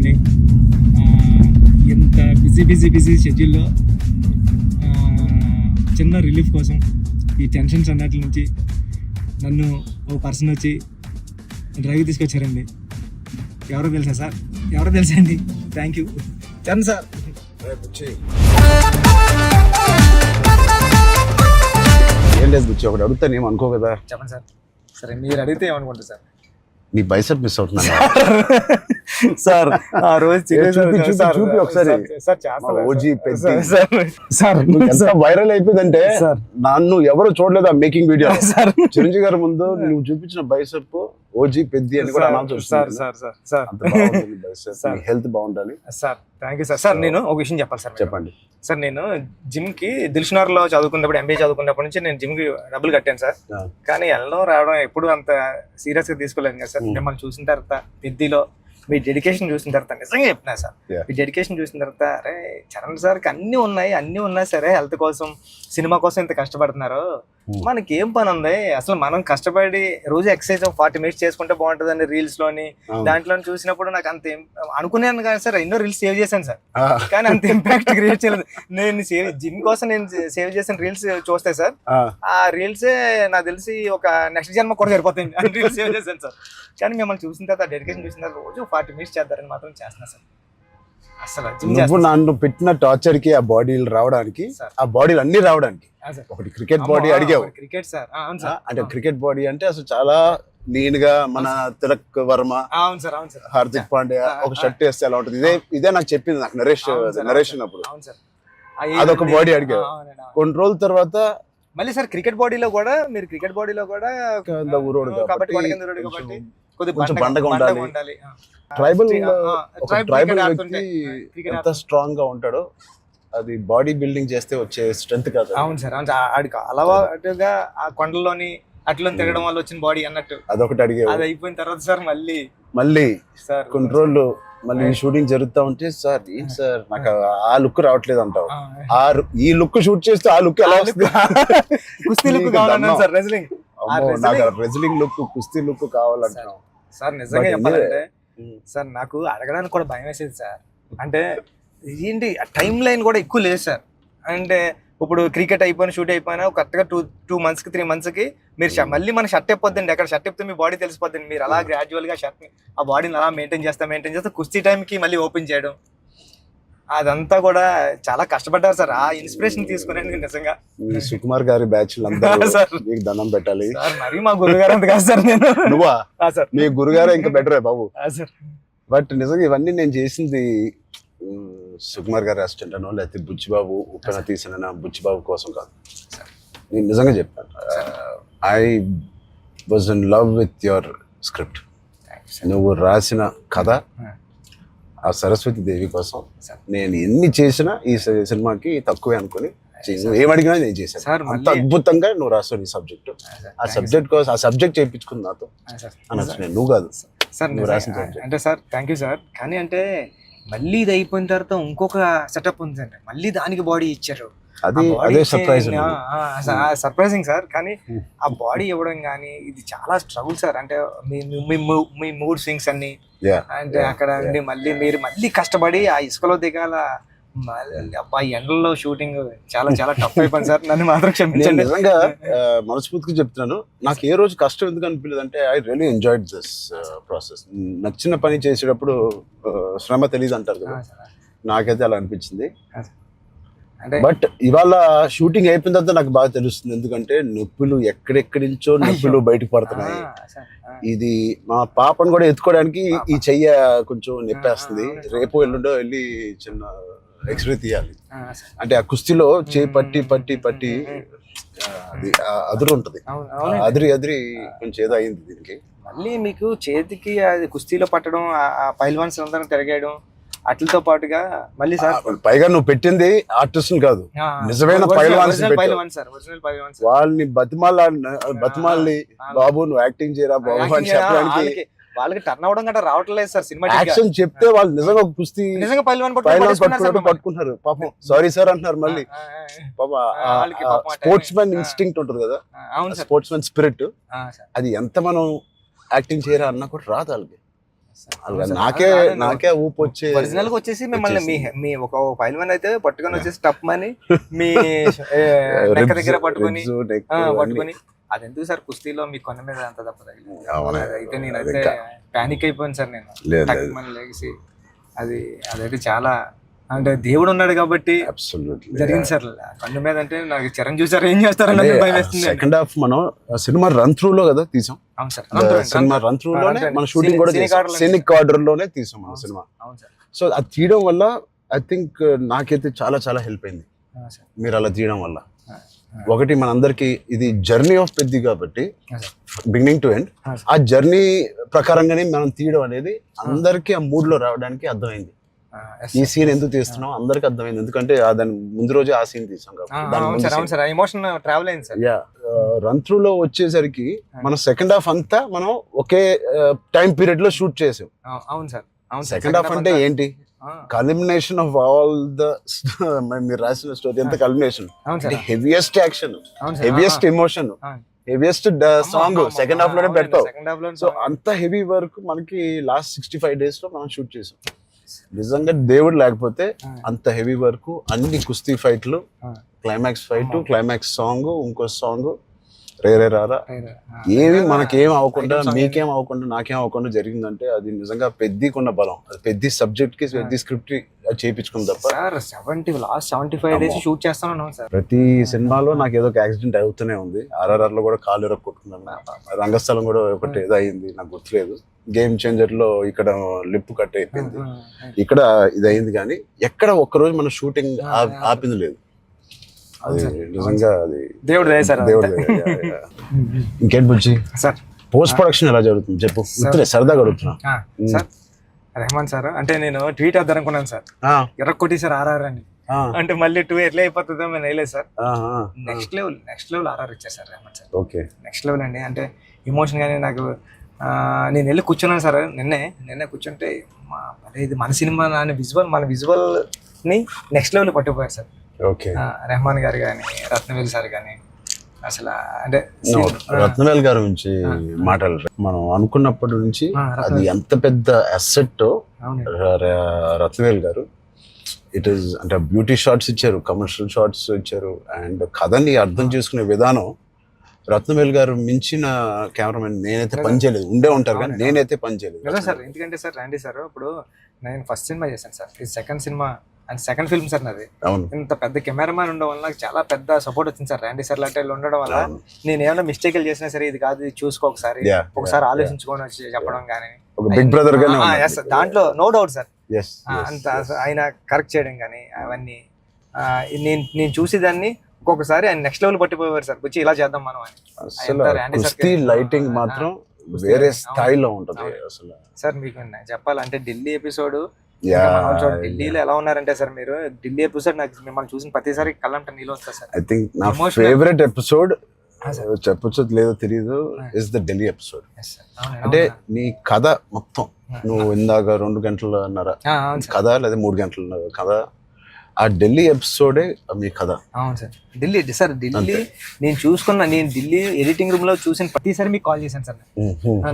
అండి. ఎంత బిజీ షెడ్యూల్లో చిన్న రిలీఫ్ కోసం ఈ టెన్షన్స్ అన్నట్ల నుంచి నన్ను ఓ పర్సన్ వచ్చి డ్రైవ్ తీసుకొచ్చారండి. ఎవరో తెలుసా సార్? ఎవరో తెలుసా అండి? Thank you Charan sir. ఏం లేదు బుచ్చి, ఒకటి అడుగుతాను ఏం అనుకో కదా. చెప్పండి సార్. సరే మీరు అడిగితే ఏమనుకుంటారు సార్? నీ బైసెప్ మిస్ అవుతున్నా సార్. ఆ రోజు చూపి ఒకసారి. వైరల్ అయిపోయిందంటే నన్ను ఎవరు చూడలేదు ఆ మేకింగ్ వీడియో. చిరంజీవి గారి ముందు నువ్వు చూపించిన బైసెప్ ఓజీ పెద్ది అని కూడా అనౌన్స్ చేస్తుంది. హెల్త్ బాగుండాలి sir. Thank you sir. Sir నేను ఒక విషయం చెప్పాలి సార్. చెప్పండి సార్. నేను జిమ్ కి దిల్షునగర్ లో చదువుకున్నప్పుడు, ఎంబీఏ చదువుకున్నప్పటి నుంచి నేను జిమ్ కి డబ్బులు కట్టాను సార్. కానీ వెళ్ళడం రావడం ఎప్పుడు అంత సీరియస్ గా తీసుకోలేదు కదా సార్. మిమ్మల్ని చూసిన తర్వాత పెద్దిలో మీ డెడికేషన్ చూసిన తర్వాత నిజంగా చెప్తున్నా సార్, మీ డెడికేషన్ చూసిన తర్వాత అరే చరణ్ సార్కి అన్నీ ఉన్నాయి సరే, హెల్త్ కోసం సినిమా కోసం ఇంత కష్టపడుతున్నారు, మనకి ఏం పని ఉంది అసలు? మనం కష్టపడి రోజు ఎక్సర్సైజ్ 40 minutes చేసుకుంటే బాగుంటుందండి రీల్స్ లోని దాంట్లో చూసినప్పుడు నాకు అంత అనుకున్నాను కానీ సార్, ఎన్నో రీల్స్ సేవ్ చేశాను సార్, కానీ అంత ఇంపాక్ట్ క్రియేట్ చేయలేదు. నేను జిమ్ కోసం నేను సేవ్ చేసిన రీల్స్ చూస్తే సార్, ఆ రీల్సే నాకు తెలిసి ఒక నెక్స్ట్ జన్మ కూడా సరిపోతుంది రీల్స్ సేవ్ చేశాను సార్. కానీ మిమ్మల్ని చూసిన తర్వాత డెడికేషన్ చూసిన తర్వాత రోజు 40 minutes చేద్దారని మాత్రం చేస్తున్నా సార్. అసలు నువ్వు నన్ను పెట్టిన టార్చర్ కి ఆ బాడీలు రావడానికి, ఆ బాడీలు అన్ని రావడానికి ఒకటి క్రికెట్ బాడీ అడిగావు. క్రికెట్ సార్ అంటే క్రికెట్ బాడీ అంటే అసలు చాలా లీన్ గా మన తిలక్ వర్మ, హార్దిక్ పాండ్యా ఒక షర్ట్ వేస్తే ఎలా ఉంటుంది, ఇదే నాకు చెప్పింది నాకు నరేషన్ అప్పుడు. అదొక బాడీ అడిగావు. కొన్ని రోజుల తర్వాత మళ్ళీ సార్ క్రికెట్ బాడీలో కూడా మీరు కొంచెం బండగా ఉండాలి. ట్రైబల్ వ్యక్తి ఎంత స్ట్రాంగ్ గా ఉంటాడో అది బాడీ బిల్డింగ్ చేస్తే వచ్చే స్ట్రెంత్ కాదు. అవును సార్. ఆడికి అలవాటుగా ఆ కొండలోని అట్లా తిరగడం వల్ల వచ్చిన బాడీ అన్నట్టు అదొకటి అడిగే. అది అయిపోయిన తర్వాత సార్ మళ్ళీ సార్ కొన్ని రోజులు మళ్ళీ షూటింగ్ జరుగుతా ఉంటే సార్ ఏంటి సార్ నాకు ఆ లుక్ రావట్లేదు అంటావు. ఈ లుక్ షూట్ చేస్తే ఆ లుక్ ఎలా వస్తుంది? కుస్తీ లుక్ కావాలన్నాను సార్. నాకు రెజ్లింగ్ లుక్, కుస్తీ లుక్ కావాలంటున్నావు సార్. నిజంగా చెప్పాలంటే సార్ నాకు అడగడానికి కూడా భయం వేసేది సార్. అంటే ఏంటి టైం లైన్ కూడా ఎక్కువ లేదు సార్. అంటే ఇప్పుడు క్రికెట్ అయిపోయినా షూట్ అయిపోయినా కరెక్ట్గా 2 months కి 3 months కి మీరు మళ్ళీ మన షర్ట్ అయిపోద్దండి. అక్కడ షర్ట్ అయిపోతే మీ బాడీ తెలిసిపోద్దండి. మీరు అలా గ్రాడ్యువల్ గా షర్ట్ ఆ బాడీని అలా మెయింటైన్ చేస్తే కుస్తీ టైంకి మళ్ళీ ఓపెన్ చేయడం అదంతా కూడా చాలా కష్టపడ్డారు సార్. ఆ ఇన్స్పిరేషన్ తీసుకునేందుకు నిజంగా సుకుమార్ గారి బ్యాచ్ మీకు దండం పెట్టాలి. మరి మా గురుగారు అంత కాదు సార్. నేను నువ్వా సార్? మీ గురుగారు ఇంకా బెటరే బాబు. బట్ నిజంగా ఇవన్నీ నేను చేసింది సుకుమార్ గారి అసిస్టెంట్ అనో లేకపోతే బుచ్చిబాబు ఉప్పెన తీసిన బుచ్చిబాబు కోసం కాదు. నేను నిజంగా చెప్పాను, I was in love with your script. నువ్వు రాసిన కథ ఆ సరస్వతి దేవి కోసం నేను ఎన్ని చేసినా ఈ సినిమాకి తక్కువే అనుకుని ఏమడిగినా నేను చేశాను. అంత అద్భుతంగా నువ్వు రాస్తావు నీ సబ్జెక్ట్. ఆ సబ్జెక్ట్ కోసం ఆ సబ్జెక్ట్ చేయించుకుని నాతో అనొచ్చు. నేను నువ్వు కాదు సార్ నువ్వు రాసిన సబ్జెక్ట్. అంటే సార్ థ్యాంక్ యూ సార్. కానీ అంటే మళ్ళీ ఇది అయిపోయిన తర్వాత ఇంకొక సెటప్ ఉంది అంటే మళ్ళీ దానికి బాడీ ఇచ్చారు. అదే సర్ప్రైజింగ్ సార్. కానీ ఆ బాడీ ఇవ్వడం కానీ ఇది చాలా స్ట్రగుల్ సార్. అంటే మీ మూడ్ స్వింగ్స్ అన్ని అంటే అక్కడ మళ్ళీ మీరు మళ్ళీ కష్టపడి ఆ ఇసుకలో దిగాల, అబ్బాయి ఎండల్లో షూటింగ్ చాలా చాలా టఫ్ అయిపోయింది సార్. నన్ను మాత్రం క్షమించండి. నిజంగా మనస్ఫూర్తిగా చెప్తున్నాను, నాకు ఏ రోజు కష్టం ఎందుకు అనిపించలేదు అంటే I really enjoyed this process. నచ్చిన పని చేసేటప్పుడు శ్రమ తెలియదు అంటారు కదా, నాకైతే అలా అనిపించింది. బట్ ఇవాళ షూటింగ్ అయిపోయిన తర్వాత నాకు బాగా తెలుస్తుంది, ఎందుకంటే నొప్పులు ఎక్కడెక్కడి నుంచో నొప్పులు బయటకు పడుతున్నాయి. ఇది మా పాపను కూడా ఎత్తుకోవడానికి ఈ చెయ్య కొంచెం నొప్పేస్తుంది. రేపు ఎల్లుండో వెళ్ళి చిన్న ఎక్స్రే తీయాలి. అంటే ఆ కుస్తీలో చేయి పట్టి అది అదురు ఉంటది, అదిరి కొంచెం ఏదో అయింది దీనికి. మళ్ళీ మీకు చేతికి అది కుస్తీలో పట్టడం, ఆ పైల్వాన్స్ అందరం తిరగేయడం అట్లతో పాటుగా మళ్ళీ సార్ పైగా నువ్వు పెట్టింది ఆర్టిస్ట్ కాదు, నిజమైన పైల్వాన్స్. వాళ్ళని బతిమాలి బాబు నువ్వు యాక్టింగ్ చేయరా బాబు అని చెప్పడానికి వాళ్ళకి టర్న్ అవడం గట్రా రావట్లేదు సార్. సినిమా యాక్షన్ చెప్తే వాళ్ళు నిజంగా కుస్తీ నిజంగా పైల్వాన్ పట్టుకుంటారు. పాపం సారీ సార్ అంటున్నారు. మళ్ళీ స్పోర్ట్స్ మ్యాన్ ఇన్స్టింక్ట్ ఉంటుంది కదా, స్పోర్ట్స్ మ్యాన్ స్పిరిట్, అది ఎంత మనం యాక్టింగ్ చేయరా అన్నా కూడా రాదు వాళ్ళకి. నాకే ఊపు వచ్చే ఒరిజినల్ గా వచ్చేసి మిమ్మల్ని మీ ఒక ఫైల్ మన్ అయితే పట్టుకొని వచ్చేసి టప్ మని మీ నెక్క దగ్గర పట్టుకొని అది ఎందుకు సార్ కుస్తీలో మీ కొన్న మీద అంత తప్ప అయితే నేనైతే పానిక్ అయిపోయాను సార్ నేను లేచి అదైతే చాలా అంటే దేవుడు ఉన్నాడు కాబట్టి జరిగింది సార్ కన్ను మీద అంటే నాకు చిరంజీవి సార్ ఏం చేస్తారని భయం వేస్తుంది. సెకండ్ హాఫ్ మనం సినిమా రన్ త్రూ లో కదా తీసాం. అవును సార్, సినిమా రన్ త్రూ లోనే మన షూటింగ్ కూడా సీనిక్ ఆర్డర్ లోనే తీసాం మన సినిమా. సో అది తీయడం వల్ల ఐ థింక్ నాకైతే చాలా చాలా హెల్ప్ అయింది మీరు అలా తీయడం వల్ల. ఒకటి మనందరికి ఇది జర్నీ ఆఫ్ పెద్ది కాబట్టి బిగినింగ్ టు ఎండ్ ఆ జర్నీ ప్రకారంగానే మనం తీయడం అనేది అందరికి ఆ మూడ్ లో రావడానికి అర్థమైంది. ఈ సీన్ ఎందుకు తీస్తున్నాం అందరికి అర్థమైంది, ఎందుకంటే దాని ముందు రోజే ఆ సీన్ తీసాం కాబట్టి. రన్ త్రూ లో వచ్చేసరికి మన సెకండ్ హాఫ్ అంతా మనం ఒకే టైం పీరియడ్ లో షూట్ చేసాం. సెకండ్ హాఫ్ అంటే ఏంటి, కల్మినేషన్ ఆఫ్ ఆల్ ద మీరు రాసిన స్టోరీ అంతా culmination, heaviest action, heaviest emotion, heaviest song second half లోనే పెడతాం. సో అంత హెవీ వర్క్ మనకి లాస్ట్ 65 days లో మనం షూట్ చేసాం. నిజంగా దేవుడు లేకపోతే అంత హెవీ వర్క్, అన్ని కుస్తీ ఫైట్లు, క్లైమాక్స్ ఫైట్, క్లైమాక్స్ సాంగ్, ఇంకో సాంగ్ రేరే రారా ఏమి మనకేం అవ్వకుండా మీకేం అవ్వకుండా నాకేం అవ్వకుండా జరిగిందంటే అది నిజంగా పెద్దకున్న బలం. అది పెద్ద సబ్జెక్ట్ కి పెద్ద స్క్రిప్ట్ చేయించుకుంది తప్ప. లాస్ట్ 75 days షూట్ చేస్తాను సార్. ప్రతి సినిమాలో నాకు ఏదో ఒక యాక్సిడెంట్ అవుతూనే ఉంది. RRR లో కూడా కాలు ఎరక్కొట్టుకున్నాను, రంగస్థలం కూడా ఒకటి ఏదో అయింది నాకు గుర్తులేదు. గేమ్ చేంజర్ లో ఇక్కడ లిప్ కట్ అయిపోయింది, ఇక్కడ ఇది అయింది. కానీ ఎక్కడ ఒక్కరోజు మన షూటింగ్ ఆపింది లేదు. అది నిజంగా అది దేవుడు. ఇంకేంటి బుజ్జి సార్ పోస్ట్ ప్రొడక్షన్ ఎలా జరుగుతుంది చెప్పు, సరదాగా అడుగుతున్నా. సార్ రెహమాన్ సార్ అంటే నేను ట్వీట్ వద్దాం అనుకున్నాను సార్, ఎర్రకొట్టి సార్ RRR అని. అంటే మళ్ళీ 2 ఎట్లా అయిపోతుందో నేను వేయలేదు సార్. నెక్స్ట్ లెవెల్ RRR ఇచ్చారు sir Rahman sir. Okay, next level అండి. అంటే ఎమోషన్ కానీ నాకు నేను వెళ్ళి కూర్చున్నాను సార్. నిన్నే కూర్చుంటే ఇది మన సినిమా మన విజువల్ ని నెక్స్ట్ లెవెల్ పట్టుకుపోయారు సార్. ఓకే, రెహమాన్ గారు కానీ, రత్నవేల్ సార్ కానీ. అసలు అంటే రత్నవేల్ గారి నుంచి మాట్లాడారు. మనం అనుకున్నప్పటి నుంచి అది ఎంత పెద్ద అసెట్ రత్నవేల్ గారు. ఇట్ ఈస్ అంటే బ్యూటీ షాట్స్ ఇచ్చారు, కమర్షియల్ షాట్స్ ఇచ్చారు, అండ్ కథని అర్థం చేసుకునే విధానం. రత్నవేల్ గారు మించిన కెమెరామెన్ నేనైతే పని చేయలేదు. ఉండే ఉంటారు కానీ నేనైతే పని చేయలేదు సార్. ఎందుకంటే సార్ రండి సార్, ఇప్పుడు నేను ఫస్ట్ సినిమా చేశాను సార్, ఇది second cinema and second film sir నాది. ఇంత పెద్ద కెమెరామ్యాన్ ఉండడం వల్ల నాకు చాలా పెద్ద సపోర్ట్ వచ్చింది సార్. రండి సార్ లాంటి ఉండడం వల్ల నేను ఏమైనా మిస్టేక్లు చేసినా సరే ఇది కాదు, ఇది చూసుకో ఒకసారి ఆలోచించుకొని వచ్చి చెప్పడం కానీ, బిగ్ బ్రదర్ దాంట్లో నో డౌట్ సార్. అంత ఆయన కరెక్ట్ చేయడం కానీ అవన్నీ నేను చూసి దాన్ని ఒక్కొక్కసారి ఆయన నెక్స్ట్ లెవెల్ పట్టిపోయారు సార్. వచ్చి ఇలా చేద్దాం మనం అని. లైటింగ్ మాత్రం వేరే స్థాయిలో ఉంటుంది అసలు. సార్ మీకు చెప్పాలంటే ఢిల్లీ ఎపిసోడ్, ఢిల్లీలో ఎలా ఉన్నారంటే సార్ మీరు ఢిల్లీ ఎపిసోడ్ నాకు మిమ్మల్ని చూసిన ప్రతిసారి కళ్ళంట నీళ్ళు వస్తారు సార్. ఐ థింక్ నా ఫేవరెట్ ఎపిసోడ్ చెప్పొచ్చు లేదో తెలియదు ఇస్ ద ఢిల్లీ ఎపిసోడ్. అంటే నీ కథ మొత్తం నువ్వు ఇందాక 2 గంటలన్నర కథ లేదా 3 గంటల కథ, ఆ ఢిల్లీ ఎపిసోడే మీ కథ. అవును సార్. ఢిల్లీ నేను ఢిల్లీ ఎడిటింగ్ రూమ్ లో చూసిన ప్రతిసారి మీకు కాల్ చేశాను సార్.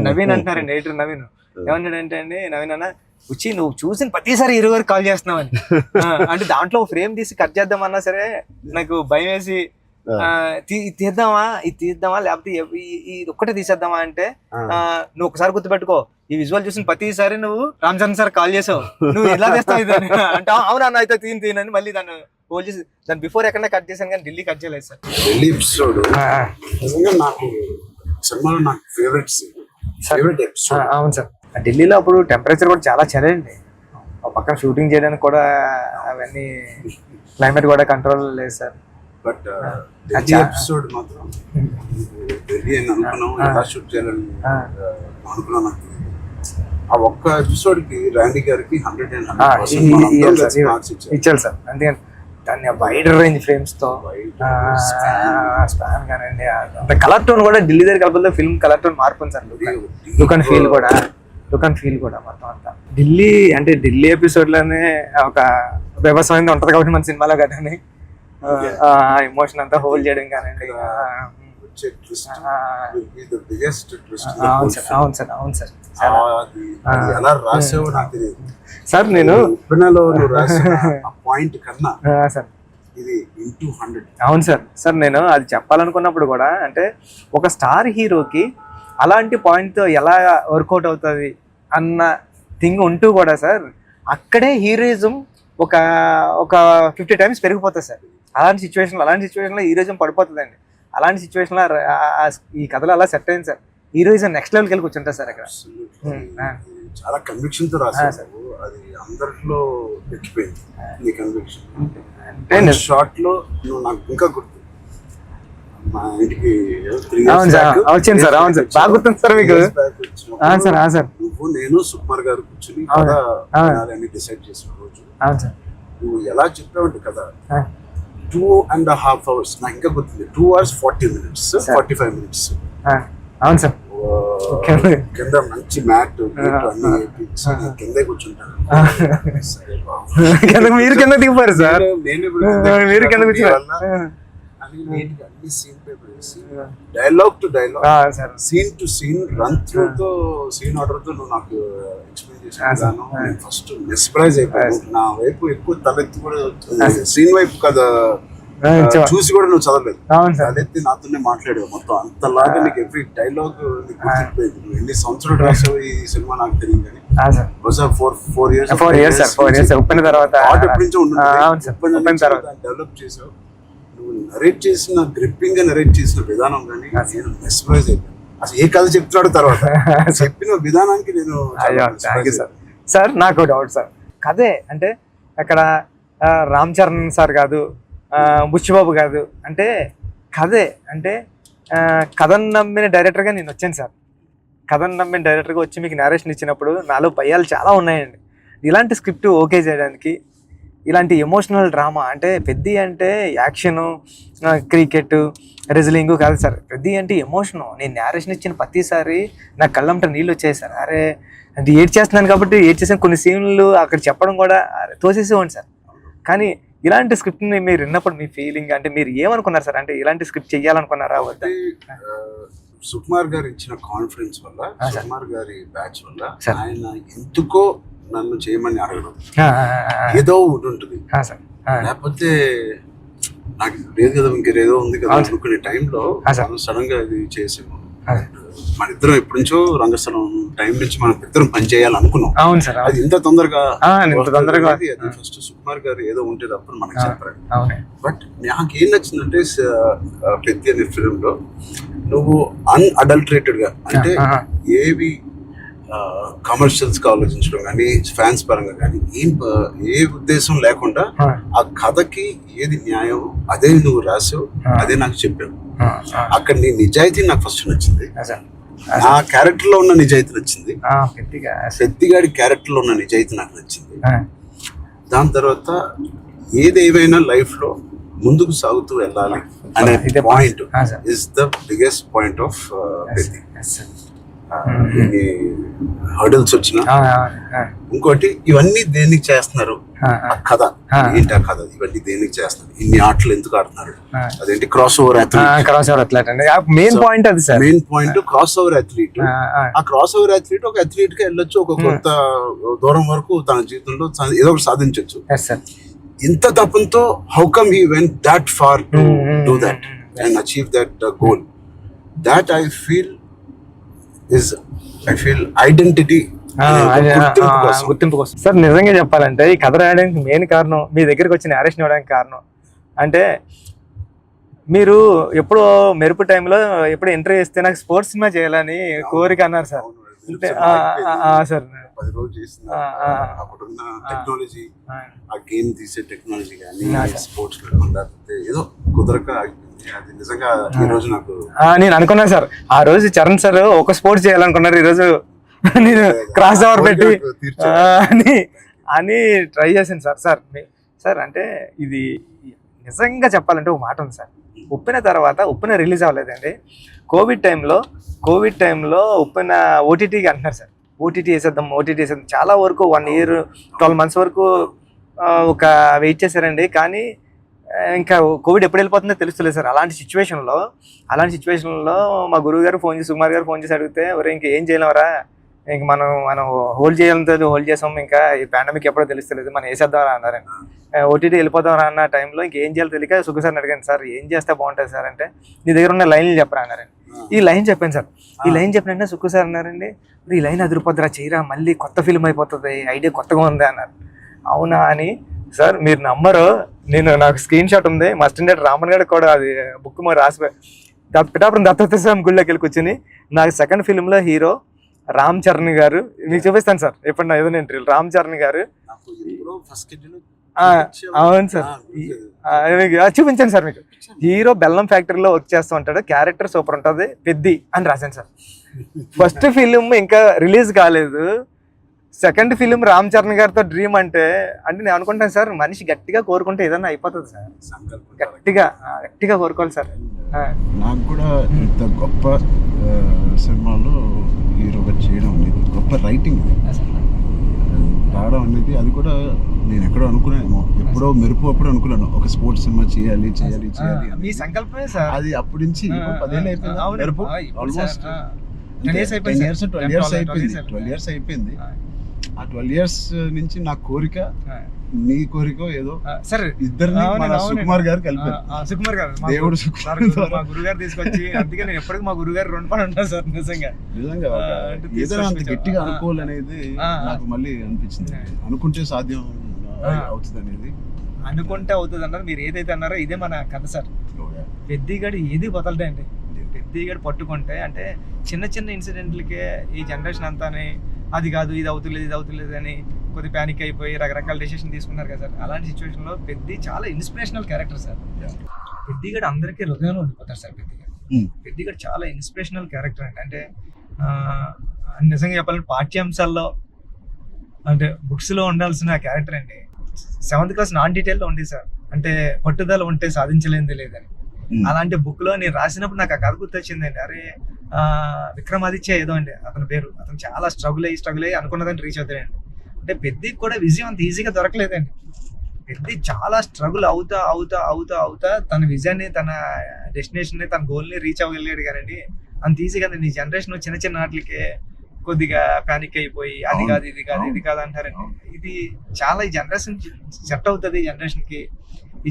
నవీన్ అంటున్నారండి, ఎడిటర్ నవీన్ ఏమన్నాడంటే అండి, నవీన్ అన్న వచ్చి నువ్వు చూసిన ప్రతిసారి 20 కాల్ చేస్తున్నావు అని. అంటే దాంట్లో ఫ్రేమ్ తీసి కట్ చేద్దామన్నా సరే నాకు భయం వేసి తీద్దామా లేకపోతే ఇది ఒక్కటే తీసేద్దామా అంటే, నువ్వు ఒకసారి గుర్తుపెట్టుకో ఈ విజువల్ చూసిన ప్రతిసారి నువ్వు రామ్ చరణ్ సార్ కాల్ చేసావు, నువ్వు ఎలా చేస్తావు ఇది అంటే అవునా అయితే తీనని మళ్ళీ దాన్ని హోల్డ్ చేసి దాని బిఫోర్ ఎక్కడ కట్ చేశాను కానీ ఢిల్లీ కట్ చేయలేదు సార్. ఢిల్లీ ఎపిసోడ్ నాకు సినిమాలో నాకు ఫేవరెట్ ఎపిసోడ్. అవును సార్. ఢిల్లీలో అప్పుడు టెంపరేచర్ కూడా చాలా చలండి, పక్కన షూటింగ్ చేయడానికి కూడా అవన్నీ క్లైమేట్ కూడా కంట్రోల్ లేదు సార్. బట్ ఢిల్లీ ఎపిసోడ్ మాత్రం ఢిల్లీ అని అనుకున్నాం, ఎలా షూట్ చేయాలని అనుకున్నాను. ఆ ఒక్క ఎపిసోడ్ కి రాండీ గారికి 100% మార్క్స్ ఇచ్చారు సార్. అందుకని దాన్ని వైడ్ రేంజ్ ఫ్రేమ్స్ తో స్పాన్ కానండి, అంత కలర్ టోన్ కూడా ఢిల్లీ దగ్గర కలపలే ఫిల్మ్ కలర్ టోన్ మార్పు సార్. లుక్ అండ్ ఫీల్ కూడా మొత్తం అంతా ఢిల్లీ ఎపిసోడ్ లోనే ఒక వ్యవసాయం ఉంటది కాబట్టి మన సినిమాలో కదండి. ఎమోషన్ అంతా హోల్డ్ చేయడం కానండి. వచ్చే ట్విస్ట్ ఆ, will be the biggest twist in the అవును whole సార్ film. అవును సార్ అవును సార్ అది ఎలా రాసావో నాకు తెలియదు. సార్ నేను ఉప్పెనలో నువ్వు రాసిన ఆ పాయింట్ కన్నా సార్ ఇది ఇంటూ 100. అవును సార్ సార్ నేను అది చెప్పాలనుకున్నప్పుడు కూడా అంటే ఒక స్టార్ హీరోకి అలాంటి పాయింట్తో ఎలా వర్కౌట్ అవుతుంది అన్న థింగ్ ఉంటూ కూడా సార్ అక్కడే హీరోయిజం ఒక ఒక 50 times పెరిగిపోతుంది సార్. అలాంటి సిచ్యువేషన్లో హీరోయిజం పడిపోతుందండి. అలాంటి సిచ్యువేషన్లో ఈ కథలో అలా సెట్ అయింది సార్. హీరోయిజం నెక్స్ట్ లెవెల్కి వెళ్ళి కూర్చుంటారు సార్ అక్కడ. చాలా కన్విక్షన్ తో రాసావు. అది అందరిలో ఎక్కిపోయింది నీ కన్విక్షన్. అంటే షార్ట్ లో నువ్వు నాకు ఇంకా గుర్తు, మా ఇంటికి 3 అవును years సార్ back వచ్చింది సార్. అవును సార్ బాగా గుర్తుంది సార్ మీకు. 3 years back వచ్చినప్పుడు సార్ సార్ నువ్వు నేను సుకుమార్ గారు కూర్చుని అవును. కథ వినాలని డిసైడ్ చేసిన రోజు అవును సార్ నువ్వు ఎలా చెప్పావంటే కదా 2.5 hours నాకు ఇంకా గుర్తుంది. 2 hours 40 minutes 45 minutes అవును సార్ కింద మంచి మ్యాట్ అన్ని వేయించి కిందే కూర్చుంటాను. సరే బాబు. మీరు కింద దిగిపోయారు సార్. నేను మీరు కింద కూర్చున్నారు. అన్ని సీన్ పేపర్ వేసి dialogue to dialogue sir scene to scene run through తో సీన్ ఆర్డర్ తో నువ్వు నాకు ఎక్స్ప్లెయిన్ చేసాను. నేను ఫస్ట్ మెస్ప్రైజ్ అయిపోయాను. నా వైపు ఎక్కువ తలెత్తి కూడా సీన్ వైపు కదా చూసి కూడా నువ్వు చదవలేదు. అవును సార్ తలెత్తి నాతోనే మాట్లాడావు మొత్తం. అంతలాగా నీకు ఎవ్రీ డైలాగ్ గుర్తిపోయింది. నువ్వు ఎన్ని సంవత్సరాలు రాసావు ఈ సినిమా నాకు తెలియదు కానీ బహుశా 4 years 4 years సార్. 4 years ఉప్పిన తర్వాత ఆర్ట్ ఎప్పటి నుంచో అవును సార్ ఉప్పిన తర్వాత డెవలప్ చేసావు. నువ్వు నరేట్ చేసిన గ్రిప్పింగ్ గా నరేట్ చేసిన విధానం కానీ నేను మెస్ప్రైజ్ అయిపోయాను. అసలు ఏ కథ చెప్తున్నాడు తర్వాత చెప్పిన విధానానికి నేను సార్. నాకు డౌట్ సార్, కథే అంటే అక్కడ రామ్ చరణ్ సార్ కాదు, బుచ్చిబాబు కాదు, అంటే కథే అంటే కథను నమ్మిన డైరెక్టర్గా నేను వచ్చాను సార్. కథను నమ్మిన డైరెక్టర్గా వచ్చి మీకు నేరేషన్ ఇచ్చినప్పుడు నాలో భయాలు చాలా ఉన్నాయండి. ఇలాంటి స్క్రిప్ట్ ఓకే చేయడానికి, ఇలాంటి ఎమోషనల్ డ్రామా అంటే పెద్ద అంటే యాక్షను, క్రికెట్, రెజ్లింగ్ కాదు సార్. పెద్ద అంటే ఎమోషను. నేను నేరేషన్ ఇచ్చిన ప్రతిసారి నా కళ్ళంట నీళ్ళు వచ్చాయి సార్. అరే అంటే ఏడ్ చేస్తున్నాను కాబట్టి ఏడ్ చేసిన కొన్ని సీన్లు అక్కడ చెప్పడం కూడా తోసేసేవాడి సార్. కానీ ఇలాంటి స్క్రిప్ట్ని మీరు విన్నప్పుడు మీ ఫీలింగ్ అంటే మీరు ఏమనుకున్నారు సార్? అంటే ఇలాంటి స్క్రిప్ట్ చెయ్యాలనుకున్నారా వద్దా? సుకుమార్ గారు ఇచ్చిన కాన్ఫిడెన్స్ వల్ల, సుకుమార్ గారి బ్యాచ్ వల్ల ఆయన ఎందుకో నన్ను చేయమని అడగడం ఏదో ఉంటుంది. లేకపోతే నాకు లేదు కదా ఇంకేదో ఉంది కదా అనుకునే టైంలో సడన్ గా ఇది చేసాము. మన ఇద్దరం ఎప్పటి నుంచో రంగస్థలం టైం నుంచి మనం ఇద్దరం పని చేయాలనుకున్నాం. అవును సార్. అది ఇంత తొందరగా ఫస్ట్ సుకుమార్ గారు ఏదో ఉంటే తప్పని మనకి చెప్పారు. బట్ నాకు ఏం నచ్చిందంటే పెద్ద అనే ఫిల్మ్ లో నువ్వు అన్అడల్టరేటెడ్ గా అంటే ఏవి కమర్షియల్స్ గా ఆలోచించడం కానీ ఫ్యాన్స్ పరంగా కానీ ఏ ఉద్దేశం లేకుండా ఆ కథకి ఏది న్యాయం అదే నువ్వు రాసావు, అదే నాకు చెప్పావు. అక్కడ నీ నిజాయితీ నాకు ఫస్ట్ నచ్చింది. నా క్యారెక్టర్ లో ఉన్న నిజాయితీ నచ్చింది. పెద్దిగాడి క్యారెక్టర్ లో ఉన్న నిజాయితీ నాకు నచ్చింది. దాని తర్వాత ఏదేమైనా లైఫ్ లో ముందుకు సాగుతూ వెళ్ళాలి అనే point is the biggest point of Peddi. Hurdles వచ్చిన ఇంకోటి ఇవన్నీ దేనికి చేస్తున్నారు, ఆ కథ ఏంటి, ఆ కథ ఇవన్నీ దేనికి చేస్తున్నారు, ఇన్ని ఆటలు ఎందుకు ఆడుతున్నారు, అదేంటి cross over athlete. Main point అది sir. Main point cross over athlete. ఆ క్రాస్ ఓవర్ అథ్లీట్ ఒక అథ్లీట్ గా వెళ్ళొచ్చు, ఒక కొంత దూరం వరకు తన జీవితంలో ఏదో ఒకటి సాధించవచ్చు. ఇంత తపంతో how come he went that far to do that and achieve that goal. That I feel identity, గుర్తింపు కోసం. సార్ నిజంగా చెప్పాలంటే ఈ కథ రాయడానికి మెయిన్ కారణం, మీ దగ్గరికి వచ్చి నేరేషన్ ఇవ్వడానికి కారణం అంటే మీరు ఎప్పుడో మెరుపు టైంలో ఎప్పుడు ఎంట్రీ చేస్తే నాకు స్పోర్ట్స్ సినిమా చేయాలని కోరిక అన్నారు సార్. అంటే సార్ 10 రోజులు చేసిన అప్పుడున్న టెక్నాలజీ, ఆ గేమ్ తీసే టెక్నాలజీ కానీ స్పోర్ట్స్ లేకపోతే ఏదో కుదరక అది నిజంగా ఈ రోజు నాకు నేను అనుకున్నాను సార్. ఆ రోజు చరణ్ సార్ ఒక స్పోర్ట్స్ చేయాలనుకున్నారు, ఈ రోజు నేను క్రాస్ ఓవర్ పెట్టి అని ట్రై చేశాను సార్. సార్ అంటే ఇది నిజంగా చెప్పాలంటే ఒక మాట ఉంది సార్. ఉప్పిన తర్వాత ఉప్పిన రిలీజ్ అవ్వలేదండి. కోవిడ్ టైంలో ఉప్పిన ఓటీటీకి అంటున్నారు సార్. ఓటీటీ వేసేద్దాం. చాలా వరకు 1 year 12 months వరకు ఒక వెయిట్ చేశారండి. కానీ ఇంకా కోవిడ్ ఎప్పుడు వెళ్ళిపోతుందో తెలుస్తలేదు సార్. అలాంటి సిచ్యువేషన్లో మా గురువు గారు ఫోన్ చేసి, సుకుమార్ గారు ఫోన్ చేసి అడిగితే, ఒరే ఇంక ఏం చేయలేమరా, ఇంక మనం హోల్డ్ చేసాం, ఇంకా ఈ పాండమిక్ ఎప్పుడో తెలుస్తలేదు, మనం వేసేద్దాం అన్నారండి. ఓటీటీ వెళ్ళిపోదాం అన్న టైంలో ఇంకేం చేయాలో తెలియక సుఖ సార్ని అడిగాను, సార్ ఏం చేస్తే బాగుంటుంది సార్ అంటే, నీ దగ్గర ఉన్న లైన్లు చెప్పరా అన్నారండి. ఈ లైన్ చెప్పాను సార్. ఈ లైన్ చెప్పినంటే సుఖ సార్ అన్నారండి, ఈ లైన్ అదిరిపోద్దురా, చేయరా, మళ్ళీ కొత్త ఫిల్మ్ అయిపోతుంది, ఐడియా కొత్తగా ఉంది అన్నారు. అవునా అని సార్ మీరు నమ్మరు, నాకు స్క్రీన్ షాట్ ఉంది, మా స్టాండర్డ్ రామన్ గారికి కూడా అది బుక్ మరి రాసిపోయి పిఠాపురం దత్తత స్వామి గుళ్ళోకి వెళ్ళి కూర్చొని, నాకు సెకండ్ ఫిల్మ్లో హీరో రామ్ చరణ్ గారు, మీకు చూపిస్తాను సార్ ఎప్పుడు నా ఏదైనా ఇంటర్వ్యూ, రామ్ చరణ్ గారు. అవును సార్, చూపించాను సార్ మీకు. హీరో బెల్లం ఫ్యాక్టరీలో వర్క్ చేస్తూ ఉంటాడు, క్యారెక్టర్ సూపర్ ఉంటుంది, పెద్ది అని రాశాను సార్. ఫస్ట్ ఫిలిం ఇంకా రిలీజ్ కాలేదు, సెకండ్ ఫిలిం రామ్ చరణ్ గారితో డ్రీమ్ అంటే నేను అనుకుంటాను సార్, మనిషి గట్టిగా కోరుకుంటే ఏదన్నా అయిపోతుంది సార్, గట్టిగా కోరుకోవాలి సార్. నాకు కూడా ఇంత గొప్ప సినిమాలో హీరోగా చేయడం అనేది, గొప్ప రైటింగ్ రావడం అనేది, అది కూడా నేను ఎక్కడో అనుకున్నాను, ఎప్పుడో మెరుపు అప్పుడు అనుకున్నాను ఒక స్పోర్ట్స్ సినిమా చేయాలి మీ సంకల్పమే సార్ అది. అప్పటి నుంచి 10 ఏళ్ళు అయిపోయింది మెరుపు, ఆల్మోస్ట్ 12 years అయిపోయింది. ఆ 12 years నుంచి నా కోరిక, నీ కోరిక ఏదో సరే ఇద్దరిని సుకుమార్ గారు కలిపారు. సుకుమార్ గారు దేవుడు మా గురుగారు తీసుకొచ్చి, అందుకే నేను ఎప్పటికీ మా గురుగారు 2 పని ఉంటాను సార్. నిజంగా ఏదైనా అంత గట్టిగా అనుకోవాలనేది నాకు మళ్ళీ అనిపించింది. అనుకుంటే సాధ్యం అవుతుంది అనేది, అనుకుంటే అవుతుంది అన్నారు. మీరు ఏదైతే అన్నారో ఇదే మన కథ సార్. పెద్దిగాడు ఏది వదలడండి, పెద్దిగాడు పట్టుకుంటే అంటే చిన్న చిన్న ఇన్సిడెంట్లకే ఈ జనరేషన్ అంతానే అది కాదు, ఇది అవుతులేదు అని కొద్ది ప్యానిక్ అయిపోయి రకరకాల డెసిషన్ తీసుకున్నారు కదా సార్. అలాంటి సిచ్యువేషన్లో పెద్ది చాలా ఇన్స్పిరేషనల్ క్యారెక్టర్ సార్. పెద్దిగాడు అందరికీ హృదయంలో ఉండిపోతారు సార్. పెద్దిగాడు చాలా ఇన్స్పిరేషనల్ క్యారెక్టర్ అంటే నిజంగా చెప్పాలంటే పాఠ్యాంశాల్లో అంటే బుక్స్లో ఉండాల్సిన క్యారెక్టర్ అండి. 7th class నాన్ డీటెయిల్లో ఉంది సార్, అంటే పట్టుదల ఉంటే సాధించలేనిది లేదని. అలాంటి బుక్ లో నేను రాసినప్పుడు నాకు ఆ కథ గుర్తొచ్చిందండి. అరే విక్రమాదిత్య ఏదో అండి అతని పేరు, అతను చాలా స్ట్రగుల్ అయ్యి అనుకున్నదాన్ని రీచ్ అవుతాడండి. అంటే పెద్దికి కూడా విజయం అంత ఈజీగా దొరకలేదండి. పెద్ది చాలా స్ట్రగుల్ అవుతా తన విజయాన్ని, తన డెస్టినేషన్ ని, తన గోల్ ని రీచ్ అవ్వగలిగాడు కానీ అంత ఈజీగా ఈ జనరేషన్ చిన్న వాటికే కొద్దిగా ప్యానిక్ అయిపోయి అది కాదు ఇది కాదు అంటారండి. ఇది చాలా ఈ జనరేషన్ సెట్ అవుతుంది, ఈ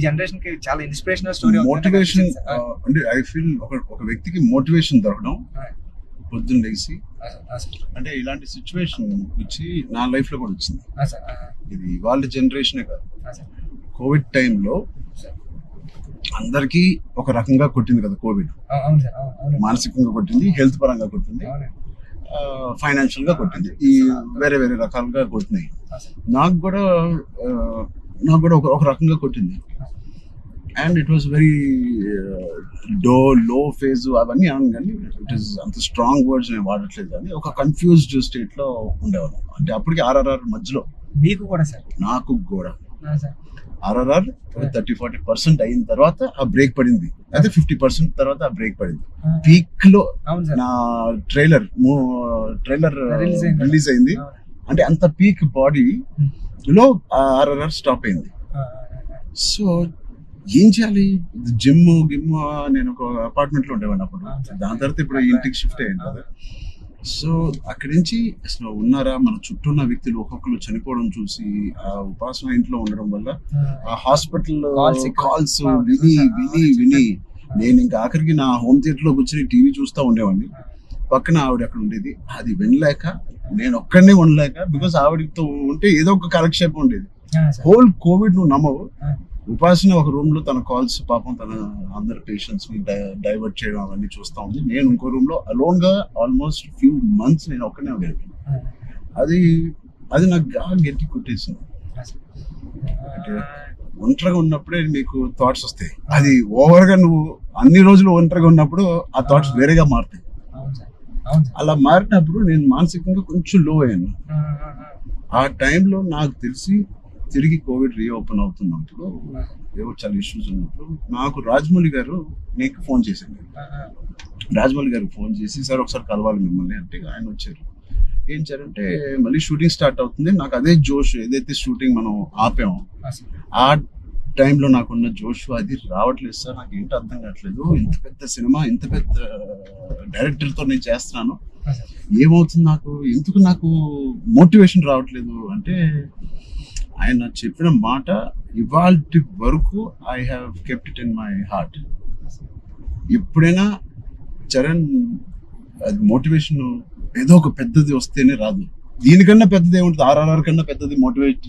జనరేషన్ కి చాలా ఇన్స్పిరేషనల్ స్టోరీ. మోటివేషన్ అంటే ఐ ఫీల్ ఒక వ్యక్తికి మోటివేషన్ దొరకడం పొద్దున్న లేచి, అంటే ఇలాంటి సిచ్యువేషన్ వచ్చి నా లైఫ్ లో కూడా వచ్చింది. ఇది వాళ్ళ జనరేషనే కాదు, కోవిడ్ టైంలో అందరికీ ఒక రకంగా కొట్టింది కదా కోవిడ్. మానసికంగా కొట్టింది, హెల్త్ పరంగా కొట్టింది, ఫైనాన్షియల్ గా కొట్టింది, ఈ వేరే రకాలుగా కొట్టినాయి. నాకు కూడా ఒక రకంగా కొట్టింది. And it was very low phase అవన్నీ అను, కానీ ఇట్ ఈస్ అంత స్ట్రాంగ్ వర్డ్స్ నేను వాడట్లేదు, కానీ ఒక కన్ఫ్యూజ్డ్ స్టేట్ లో ఉండేవాళ్ళం. అంటే అప్పటికి RRR మధ్యలో మీకు కూడా సార్, నాకు కూడా RRR 30-40% అయిన తర్వాత ఆ బ్రేక్ పడింది, అయితే 50% తర్వాత ఆ బ్రేక్ పడింది. పీక్ లో నా ట్రైలర్ రిలీజ్ అయింది, అంటే అంత పీక్ బాడీ లో RRR స్టాప్ అయింది. సో ఏం చేయాలి, జిమ్ నేను ఒక అపార్ట్మెంట్ లో ఉండేవాడిని అప్పుడు, దాని తర్వాత ఇప్పుడు ఇంటికి షిఫ్ట్ అయ్యాను కదా. సో అక్కడి నుంచి అసలు ఉన్నారా, మన చుట్టూ ఉన్న వ్యక్తులు ఒక్కొక్కరు చనిపోవడం చూసి ఆ ఉపాసన ఇంట్లో ఉండడం వల్ల ఆ హాస్పిటల్ కాల్స్ విని నేను ఇంకా ఆఖరికి నా హోమ్ థియేటర్ లో కూర్చొని టీవీ చూస్తూ ఉండేవాడిని. పక్కన ఆవిడ అక్కడ ఉండేది, అది వినలేక నేను ఒక్కడనే ఉండలేక, బికాస్ ఆవిడతో ఉంటే ఏదో ఒక కాలక్షేపం ఉండేది. హోల్ కోవిడ్ నువ్వు నమ్మవు, ఉపాసన ఒక రూమ్ లో తన కాల్స్ పాపం తన అందరు పేషెంట్స్ ని డైవర్ట్ చేయడం అవన్నీ చూస్తా ఉంది. నేను ఇంకో రూమ్ లో అలోన్ గా ఆల్మోస్ట్ ఫ్యూ మంత్స్ నేను ఒక్కనే ఉండేది. అది నాకు గట్టి కొట్టేసింది. అంటే ఒంటరిగా ఉన్నప్పుడే నీకు థాట్స్ వస్తాయి, అది ఓవర్ గా నువ్వు అన్ని రోజులు ఒంటరిగా ఉన్నప్పుడు ఆ థాట్స్ వేరేగా మారుతాయి. అలా మారినప్పుడు నేను మానసికంగా కొంచెం లో అయ్యాను. ఆ టైంలో నాకు తెలిసి తిరిగి కోవిడ్ రీఓపెన్ అవుతున్నప్పుడు, ఏవో చాలా ఇష్యూస్ ఉన్నప్పుడు నాకు రాజమౌళి గారు నీకు ఫోన్ చేశాను. రాజమౌళి గారికి ఫోన్ చేసి, సార్ ఒకసారి కలవాలి మిమ్మల్ని అంటే ఆయన వచ్చారు. ఏం చేయాలంటే మళ్ళీ షూటింగ్ స్టార్ట్ అవుతుంది, నాకు అదే జోష్, ఏదైతే షూటింగ్ మనం ఆపామో టైంలో నాకున్న జోష్ అది రావట్లేదు సార్. నాకు ఏంటో అర్థం కావట్లేదు. ఇంత పెద్ద సినిమా, ఇంత పెద్ద డైరెక్టర్తో నేను చేస్తున్నాను, ఏమవుతుంది నాకు, ఎందుకు నాకు మోటివేషన్ రావట్లేదు అంటే, ఆయన చెప్పిన మాట ఇవాల్టి వరకు I have kept it in my heart. ఎప్పుడైనా చరణ్, అది మోటివేషన్ ఏదో ఒక పెద్దది వస్తేనే రాదు. దీనికన్నా పెద్దది ఏముంటుంది, ఆర్ఆర్ఆర్ కన్నా పెద్దది మోటివేట్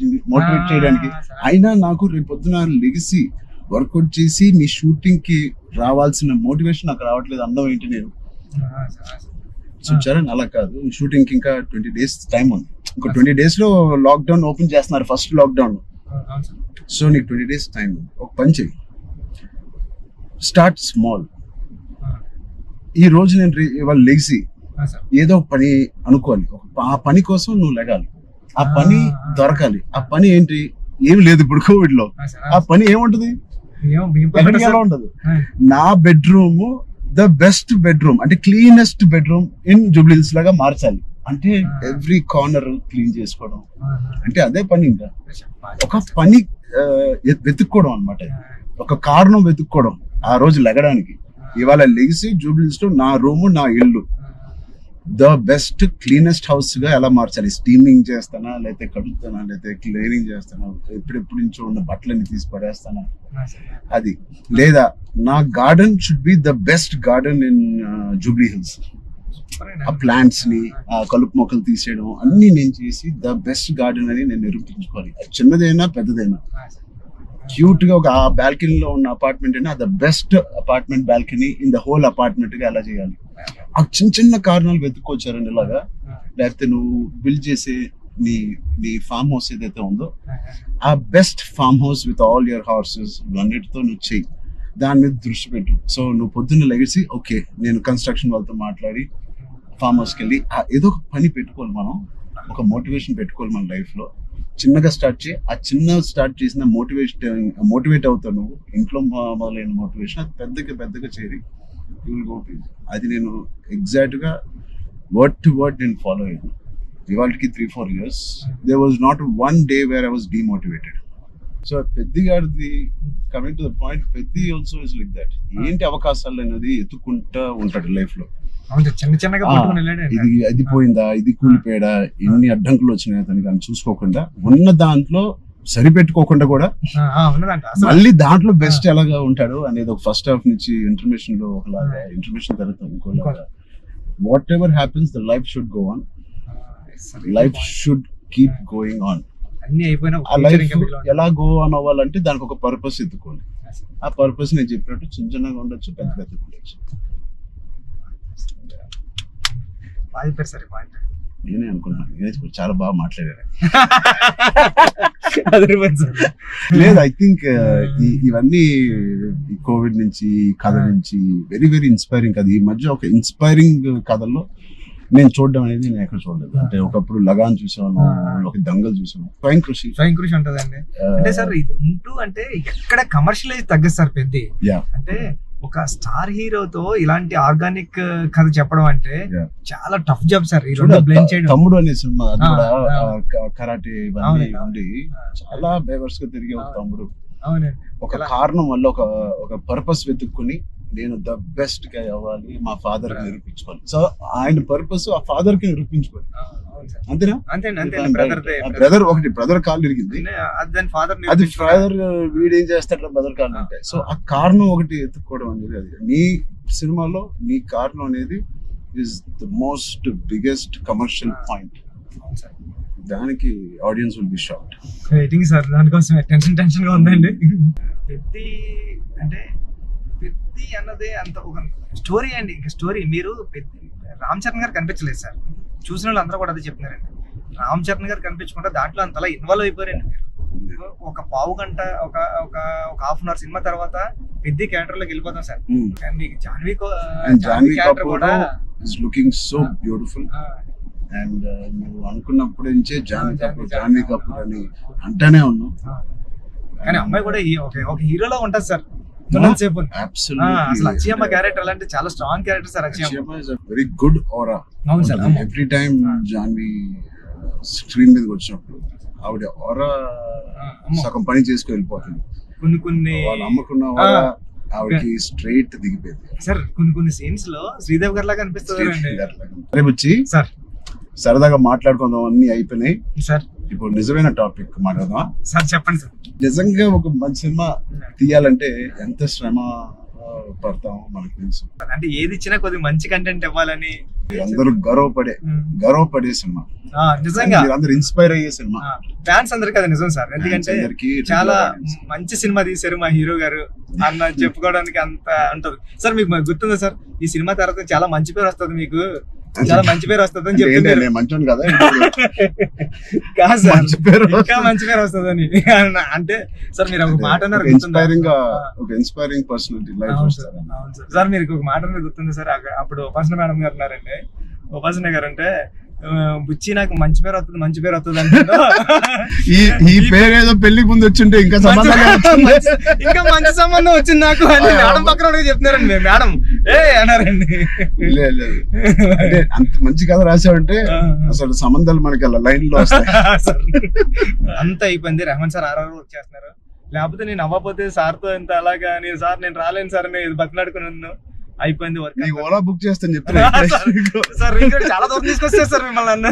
చేయడానికి. అయినా నాకు రేపు పొద్దున లెగిసి వర్కౌట్ చేసి మీ షూటింగ్ కి రావాల్సిన మోటివేషన్ నాకు రావట్లేదు. అందం ఏంటి నేను. సో చరణ్ అలా కాదు, షూటింగ్ కి ఇంకా 20 days టైం ఉంది. ఇంకో 20 days లో లాక్డౌన్ ఓపెన్ చేస్తున్నారు, ఫస్ట్ లాక్డౌన్. సో నీకు 20 days టైం ఉంది. ఒక పని చెయ్యి, స్టార్ట్ స్మాల్. ఈ రోజు నేను ఇవాళ లెగిసి ఏదో పని అనుకోవాలి, ఆ పని కోసం నువ్వు లెగాలి, ఆ పని దొరకాలి. ఆ పని ఏంటి, ఏమి లేదు ఇప్పుడు కోవిడ్ లో. ఆ పని ఏముంటది, ఎలా ఉండదు. నా బెడ్రూమ్ ద బెస్ట్ బెడ్రూమ్, అంటే క్లీనెస్ట్ బెడ్రూమ్ ఇన్ జూబ్లీహిల్స్ లాగా మార్చాలి. అంటే ఎవ్రీ కార్నర్ క్లీన్ చేసుకోవడం అంటే అదే పని. ఇంకా ఒక పని వెతుక్కోవడం అనమాట, ఒక కారణం వెతుక్కోవడం ఆ రోజు లెగడానికి. ఇవాళ లెగిసి జూబ్లీహిల్స్ లో నా రూము, నా ఇల్లు ద బెస్ట్ క్లీనెస్ట్ హౌస్ గా ఎలా మార్చాలి. స్టీమింగ్ చేస్తానా, లేకపోతే కడుగుతానా, లేకపోతే క్లీనింగ్ చేస్తానా, ఎప్పుడెప్పుడు నుంచో ఉన్న బట్టలని తీసి పడేస్తానా, అది. లేదా నా garden should be the best garden in Jubilee hills. ఆ ప్లాంట్స్ ని, ఆ కలుపు మొక్కలు తీసేయడం అన్ని నేను చేసి ద బెస్ట్ గార్డెన్ అని నేను నిరూపించుకోవాలి. అది చిన్నదైనా పెద్దదైనా. క్యూట్ గా ఒక ఆ బాల్కనీలో ఉన్న అపార్ట్మెంట్ అయినా the best apartment balcony in the whole apartment గా ఎలా చేయాలి. ఆ చిన్న చిన్న కారణాలు వెతుక్కొచ్చారండి ఇలాగా. లేకపోతే నువ్వు బిల్డ్ చేసే నీ ఫామ్ హౌస్ ఏదైతే ఉందో, ఆ best farm house with all your horses అన్నిటితో నువ్వు చెయ్యి, దాని మీద దృష్టి పెట్టు. సో నువ్వు పొద్దున్న లెగిసి ఓకే నేను కన్స్ట్రక్షన్ వాళ్ళతో మాట్లాడి ఫామ్ హౌస్కి వెళ్ళి ఏదో ఒక పని పెట్టుకోవాలి. మనం ఒక మోటివేషన్ పెట్టుకోవాలి మన లైఫ్ లో. చిన్నగా స్టార్ట్ చేయి. ఆ చిన్న స్టార్ట్ చేసిన మోటివేట్ అవుతావు నువ్వు. ఇంట్లో మొదలైన మోటివేషన్ అది పెద్దగా చేరి అది నేను ఎగ్జాక్ట్ గా వర్డ్ టు వర్డ్ నేను ఫాలో అయ్యాను. ఇవాళకి 3-4 years there was not one day where I was demotivated. So Peddi గారిది coming to the point, Peddi also is like that. ఏంటి అవకాశాలు అనేది ఎత్తుకుంటా ఉంటాడు లైఫ్ లో. ఇది అది పోయిందా, ఇది కూలిపోయాడా, ఎన్ని అడ్డంకులు వచ్చినాయి అతనికి అని చూసుకోకుండా, ఉన్న దాంట్లో సరిపెట్టుకోకుండా కూడా మళ్ళీ దాంట్లో బెస్ట్ ఎలాగా ఉంటాడు అనేది ఒక ఫస్ట్ హాఫ్ నుంచి ఇంటర్మిషన్ లో ఒకలాగా, ఇంటర్మిషన్ తర్వాత ఇంకోలాగా. Whatever happens the life should go on, life should keep going on. ఆ లైఫ్ ఎలా గో ఆన్ అవ్వాలంటే దానికి ఒక పర్పస్ ఎత్తుకోండి. ఆ పర్పస్ నేను చెప్పినట్టు చిన్న చిన్నగా ఉండొచ్చు, పెద్ద ఉండొచ్చు. నేనే అనుకున్నాను చాలా బాగా మాట్లాడారు. లేదు, ఐ థింక్ ఇవన్నీ కోవిడ్ నుంచి, కథ నుంచి వెరీ వెరీ ఇన్స్పైరింగ్ కథ. ఈ మధ్య ఒక ఇన్స్పైరింగ్ కథల్లో నేను చూడడం అనేది నేను ఎక్కడ చూడలేదు. అంటే ఒకప్పుడు లగాన్ చూసాను, ఒక దంగల్ చూసాను, స్వయం కృషి ఉంటదండి. అంటే సార్ ఇది ఉంటూ అంటే ఎక్కడ కమర్షియలైజ్ తగ్గదు సార్ పెద్ద. అంటే ఒక స్టార్ హీరోతో ఇలాంటి ఆర్గానిక్ కథ చెప్పడం అంటే చాలా టఫ్ జాబ్ సార్. ఈ రెండు బ్లెండ్ చేయడం. తమ్ముడు అనే సినిమా కరాటే ఇవన్నీ ఉండి చాలా బేవర్స్ గా తిరిగే ఒక తమ్ముడు ఒక కారణం వల్ల ఒక పర్పస్ వెతుక్కుని నేను ద బెస్ట్ గా అవ్వాలి, మా ఫాదర్ కి నిరూపించుకోవాలి. సో ఆయన పర్పస్ ఆ ఫాదర్ కి నిరూపించుకోవాలి. అంతేనా? బ్రదర్ ఒకటి బ్రదర్ కాళ్ళు ఇరిగింది, అది ఫాదర్ వీడేం చేస్తాడు బ్రదర్ కాళ్ళు అంటే. సో ఆ కారణం ఒకటి ఎత్తుక్కోవడం అనేది, అది నీ సినిమాలో నీ కారణం అనేది is the most biggest commercial point. దానికి audience will be shocked. Waiting sir, దానికోసం టెన్షన్ గా ఉందండి. పెద్ది అంటే పెద్ది అన్నదే అంత ఒక స్టోరీ అండి. ఇంకా స్టోరీ మీరు రామ్ చరణ్ గారు కనిపించలేదు సార్. చూసిన వాళ్ళు అందరూ కూడా అదే చెప్తున్నారండి. రామ్ చరణ్ గారు కనిపించకుండా దాంట్లో అంతలా ఇన్వాల్వ్ అయిపోయారండి మీరు. ఒక పావు గంట ఒక హాఫ్ అన్ అవర్ సినిమా తర్వాత పెద్ద క్యారెక్టర్ లోకి వెళ్ళిపోతాం సార్. మీకు జాన్వీ క్యారెక్టర్ కూడా లుకింగ్ సో బ్యూటిఫుల్. అండ్ నువ్వు అనుకున్నప్పుడు నుంచే జాన్వీ కపూర్ అని అంటానే ఉన్నావు. కానీ అమ్మాయి కూడా ఒక హీరోలా ఉంటది సార్. అక్షయమ్మ క్యారెక్టర్ అంటే చాలా strong character sir. Akshayamma is very good aura. అవును sir. Every time Janhvi screen మీదకి వచ్చినప్పుడు ఆవిడ ఆరా సగం పని చేసుకుని వెళ్ళిపోతుంది. కొన్ని వాళ్ళు అమ్ముకున్న వాళ్ళ ఆవిడకి స్ట్రైట్ దిగిపోయింది. సార్ కొన్ని సీన్స్ లో శ్రీదేవి గారి లాగా అనిపిస్తుంది రేపు వచ్చి సార్. సరదాగా మాట్లాడుకుందాం, అన్ని అయిపోయినాయి. సార్ ఇప్పుడు నిజమైన టాపిక్ మాట్లాడదాం. సార్ చెప్పండి సార్. నిజంగా ఒక మంచి సినిమా తీయాలంటే ఎంత శ్రమ పడతాం మనకు తెలుసు. అంటే ఏది ఇచ్చినా కొద్దిగా మంచి కంటెంట్ ఇవ్వాలని అందరూ గర్వపడే సినిమా, నిజంగా అందరూ ఇన్స్పైర్ అయ్యే సినిమా. ఫ్యాన్స్ అందరికి అది నిజం సార్. ఎందుకంటే చాలా మంచి సినిమా తీశారు మా హీరో గారు అన్న చెప్పుకోవడానికి అంత ఉంటది సార్. మీకు గుర్తుందా సార్, ఈ సినిమా తర్వాత చాలా మంచి పేరు వస్తుంది, మీకు చాలా మంచి పేరు వస్తుంది అని చెప్తున్నారు. మంచి కదా కాదు సార్, ఇంకా మంచి పేరు వస్తుంది అని. అంటే సార్ మీరు ఒక మాట అన్నారు, ఇన్స్పైరింగ్ పర్సనాలిటీ లైఫ్. అవును సార్, మీరు ఒక మాట అన్నారు గుర్తుంది సార్. అప్పుడు ఉపాసన మేడం గారు ఉన్నారండి. ఉపాసన గారు అంటే బుచ్చి నాకు మంచి పేరు వస్తుంది అంటే ఈ పేరు ఏదో పెళ్లికి ముందు వచ్చింటే ఇంకా ఇంకా మంచి సంబంధం వచ్చింది నాకు అని మేడం పక్కన చెప్తున్నారండి. మేడం అన్నారండి. అంటే అంత మంచి కథ రాసావంటే అసలు సంబంధాలు మనకి అలా లైన్ లో వస్తాయి. అంత అయిపోయింది. రెహమాన్ సార్ ఆర్ఆర్ వర్క్ చేస్తున్నారు. లేకపోతే నేను అవ్వకపోతే సార్తో ఎంత అలాగా నేను రాలేను సార్ అని బతిలాడుకున్నాను. అయిపోయింది వర్క్. ఓలా బుక్ చేస్తాను చెప్తున్నా సార్. చాలా దూరం తీసుకొచ్చారు సార్ మిమ్మల్ని.